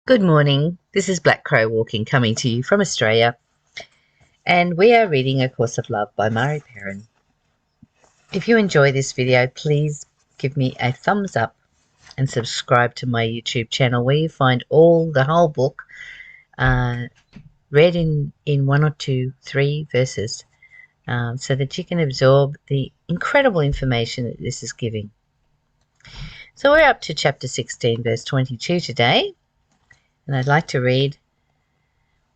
Good morning. This is Black Crow Walking coming to you from Australia, and we are reading A Course of Love by Mari Perron. If you enjoy this video, please give me a thumbs up and subscribe to my YouTube channel where you find the whole book read in one or two, three verses so that you can absorb the incredible information that this is giving. So we're up to chapter 16, verse 22 today, and I'd like to read,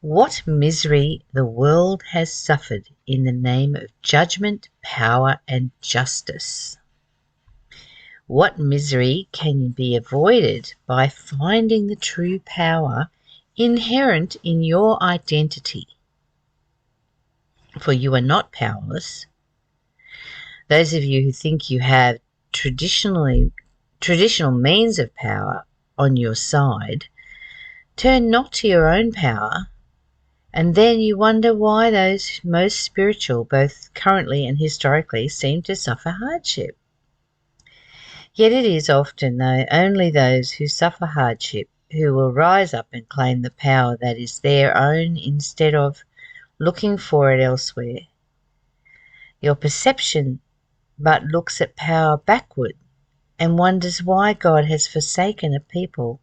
"What misery the world has suffered in the name of judgment, power, and justice. What misery can be avoided by finding the true power inherent in your identity? For you are not powerless. Those of you who think you have traditional means of power on your side, turn not to your own power, and then you wonder why those most spiritual, both currently and historically, seem to suffer hardship. Yet it is often only those who suffer hardship who will rise up and claim the power that is their own instead of looking for it elsewhere. Your perception but looks at power backward and wonders why God has forsaken a people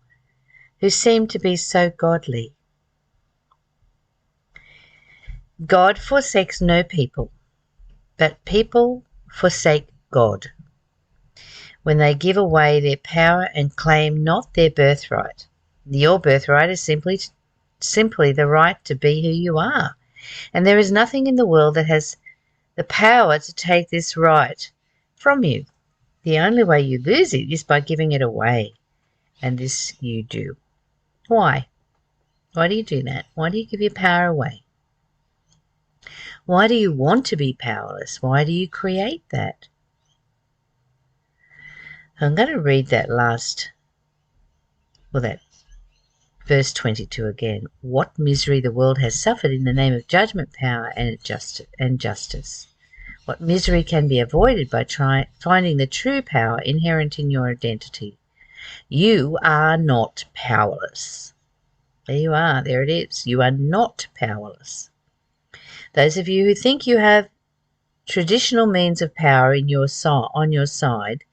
who seem to be so godly. God forsakes no people, but people forsake God when they give away their power and claim not their birthright. Your birthright is simply the right to be who you are, and there is nothing in the world that has the power to take this right from you. The only way you lose it is by giving it away, and this you do. Why? Why do you do that? Why do you give your power away? Why do you want to be powerless? Why do you create that? I'm going to read that verse 22 again. What misery the world has suffered in the name of judgment, power, and justice. What misery can be avoided by finding the true power inherent in your identity? You are not powerless. There you are. There it is. You are not powerless. Those of you who think you have traditional means of power on your side,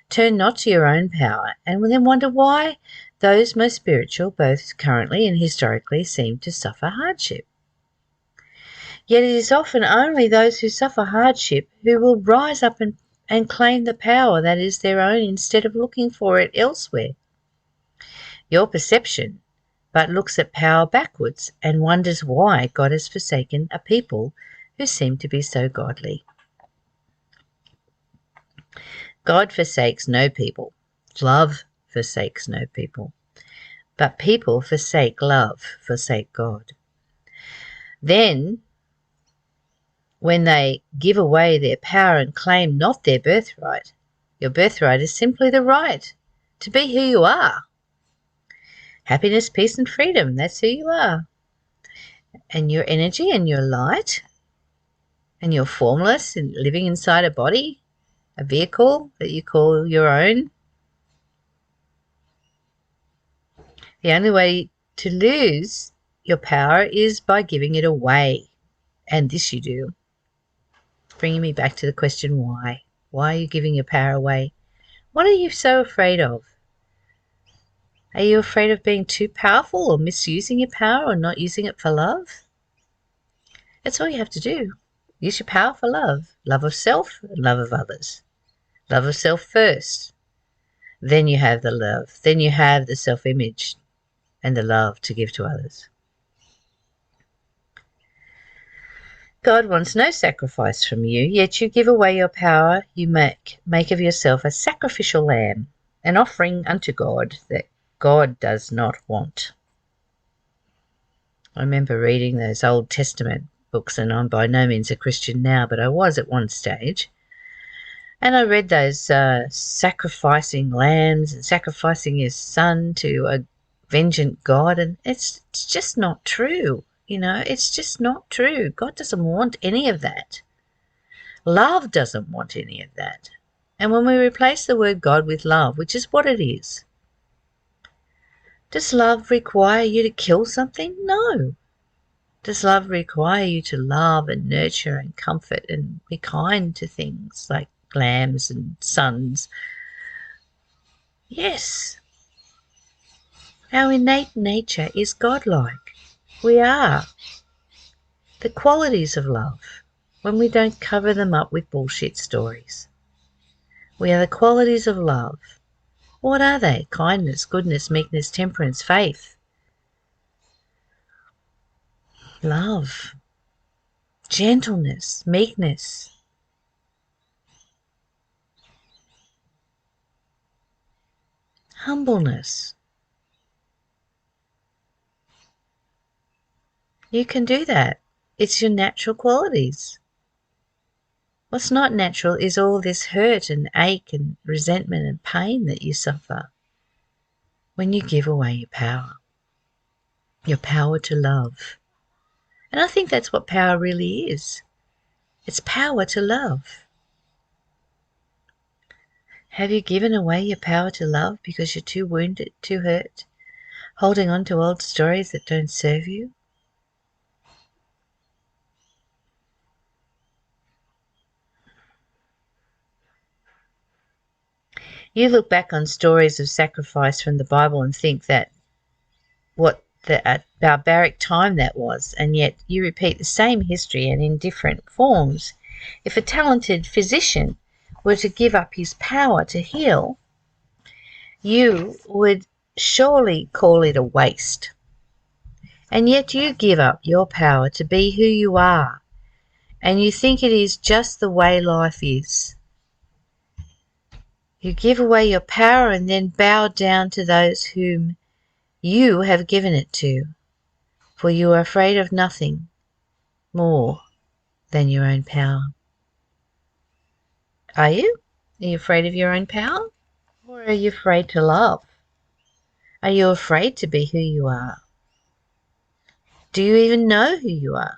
turn not to your own power and then wonder why those most spiritual, both currently and historically, seem to suffer hardship. Yet it is often only those who suffer hardship who will rise up and claim the power that is their own instead of looking for it elsewhere. Your perception but looks at power backwards and wonders why God has forsaken a people who seem to be so godly. God forsakes no people. Love forsakes no people. But people forsake love, forsake God. Then, when they give away their power and claim not their birthright, your birthright is simply the right to be who you are. Happiness, peace, and freedom, that's who you are. And your energy and your light and your formless and living inside a body, a vehicle that you call your own. The only way to lose your power is by giving it away. And this you do. Bringing me back to the question why. Why are you giving your power away? What are you so afraid of? Are you afraid of being too powerful or misusing your power or not using it for love? That's all you have to do. Use your power for love. Love of self and love of others. Love of self first. Then you have the love. Then you have the self-image and the love to give to others. God wants no sacrifice from you, yet you give away your power. You make of yourself a sacrificial lamb, an offering unto God that God does not want. I remember reading those Old Testament books, and I'm by no means a Christian now, but I was at one stage. And I read those sacrificing lambs and sacrificing your son to a vengeant God, and it's just not true. It's just not true. God doesn't want any of that. Love doesn't want any of that. And when we replace the word God with love, which is what it is, Does love require you to kill something? No. Does love require you to love and nurture and comfort and be kind to things like lambs and sons? Yes. Our innate nature is godlike. We are the qualities of love when we don't cover them up with bullshit stories. We are the qualities of love. What are they? Kindness, goodness, meekness, temperance, faith, love, gentleness, meekness, humbleness. You can do that. It's your natural qualities. What's not natural is all this hurt and ache and resentment and pain that you suffer when you give away your power to love. And I think that's what power really is. It's power to love. Have you given away your power to love because you're too wounded, too hurt, holding on to old stories that don't serve you? You look back on stories of sacrifice from the Bible and think that what the barbaric time that was, and yet you repeat the same history and in different forms. If a talented physician were to give up his power to heal, you would surely call it a waste. And yet you give up your power to be who you are, and you think it is just the way life is. You give away your power and then bow down to those whom you have given it to, for you are afraid of nothing more than your own power. Are you? Are you afraid of your own power? Or are you afraid to love? Are you afraid to be who you are? Do you even know who you are?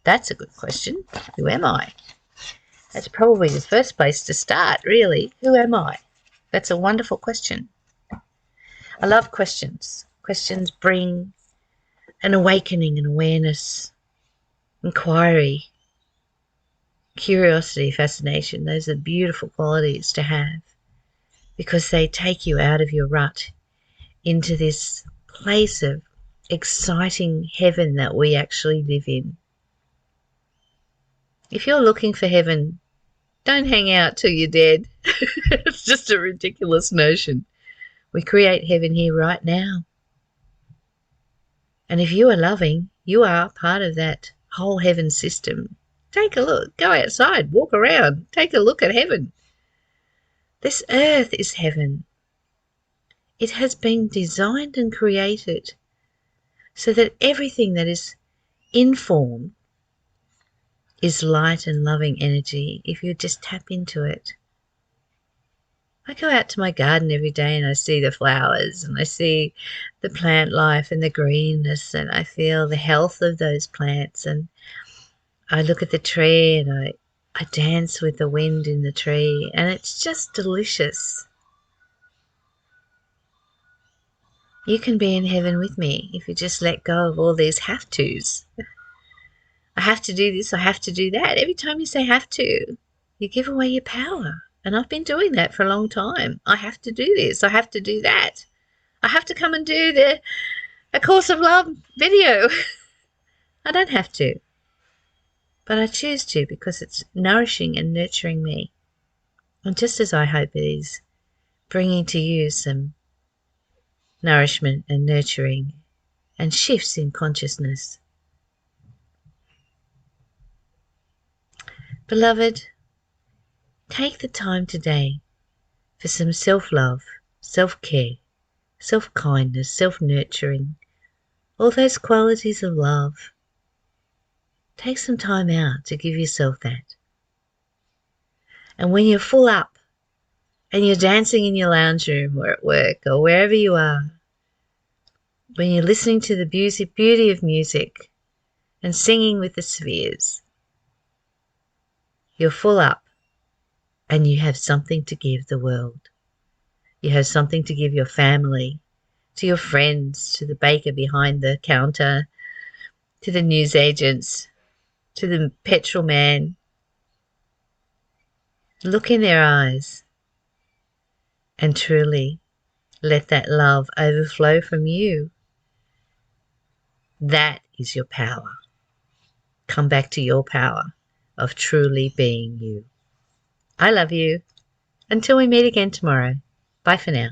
That's a good question. Who am I? That's probably the first place to start, really. Who am I? That's a wonderful question. I love questions. Questions bring an awakening, an awareness, inquiry, curiosity, fascination. Those are beautiful qualities to have because they take you out of your rut into this place of exciting heaven that we actually live in. If you're looking for heaven, don't hang out till you're dead. It's just a ridiculous notion. We create heaven here right now. And if you are loving, you are part of that whole heaven system. Take a look. Go outside. Walk around. Take a look at heaven. This earth is heaven. It has been designed and created so that everything that is in form is light and loving energy if you just tap into it. I go out to my garden every day and I see the flowers and I see the plant life and the greenness and I feel the health of those plants, and I look at the tree and I dance with the wind in the tree, and it's just delicious. You can be in heaven with me if you just let go of all these have-tos. I have to do this, I have to do that. Every time you say have to, you give away your power. And I've been doing that for a long time. I have to do this, I have to do that. I have to come and do A Course of Love video. I don't have to. But I choose to because it's nourishing and nurturing me. And just as I hope it is bringing to you some nourishment and nurturing and shifts in consciousness. Beloved, take the time today for some self-love, self-care, self-kindness, self-nurturing, all those qualities of love. Take some time out to give yourself that. And when you're full up and you're dancing in your lounge room or at work or wherever you are, when you're listening to the beauty of music and singing with the spheres, you're full up and you have something to give the world. You have something to give your family, to your friends, to the baker behind the counter, to the newsagents, to the petrol man. Look in their eyes and truly let that love overflow from you. That is your power. Come back to your power of truly being you. I love you. Until we meet again tomorrow. Bye for now.